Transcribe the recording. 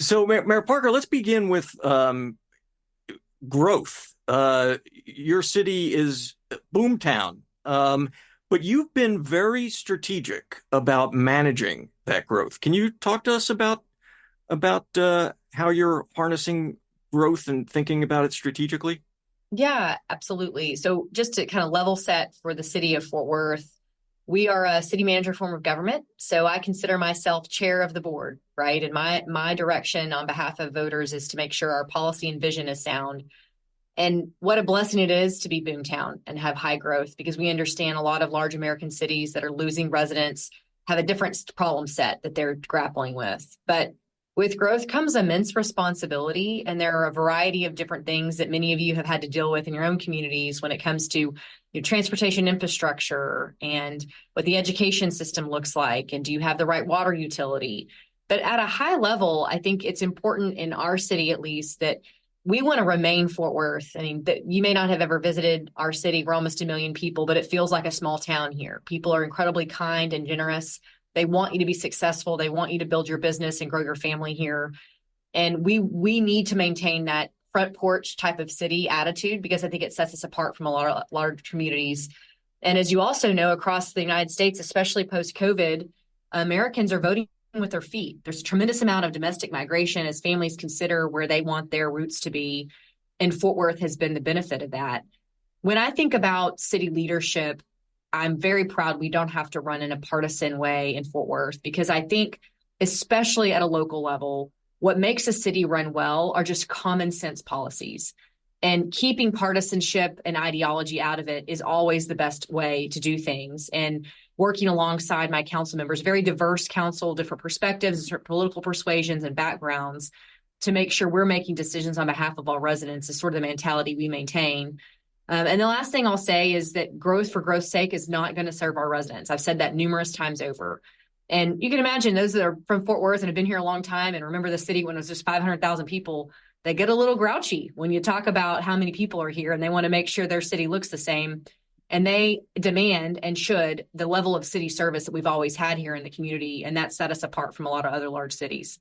So, Mayor Parker, let's begin with growth. Your city is boomtown, but you've been very strategic about managing that growth. Can you talk to us about how you're harnessing growth and thinking about it strategically? Yeah, absolutely. So just to kind of level set for the city of Fort Worth, we are a city manager form of government. So I consider myself chair of the board, right? And my direction on behalf of voters is to make sure our policy and vision is sound. And what a blessing it is to be boomtown and have high growth because we understand a lot of large American cities that are losing residents have a different problem set that they're grappling with. But with growth comes immense responsibility, and there are a variety of different things that many of you have had to deal with in your own communities when it comes to transportation infrastructure and what the education system looks like, and do you have the right water utility? But at a high level, I think it's important in our city, at least, that we want to remain Fort Worth. I mean, you may not have ever visited our city. We're almost 1 million people, but it feels like a small town here. People are incredibly kind and generous. They want you to be successful. They want you to build your business and grow your family here. And we need to maintain that front porch type of city attitude because I think it sets us apart from a lot of large communities. And as you also know, across the United States, especially post-COVID, Americans are voting with their feet. There's a tremendous amount of domestic migration as families consider where they want their roots to be. And Fort Worth has been the benefit of that. When I think about city leadership, I'm very proud we don't have to run in a partisan way in Fort Worth because I think, especially at a local level, what makes a city run well are just common sense policies. And keeping partisanship and ideology out of it is always the best way to do things. And working alongside my council members, very diverse council, different perspectives, different political persuasions and backgrounds, to make sure we're making decisions on behalf of all residents is sort of the mentality we maintain. And the last thing I'll say is that growth for growth's sake is not going to serve our residents. I've said that numerous times over. And you can imagine those that are from Fort Worth and have been here a long time and remember the city when it was just 500,000 people, they get a little grouchy when you talk about how many people are here and they want to make sure their city looks the same. And they demand and should the level of city service that we've always had here in the community. And that set us apart from a lot of other large cities.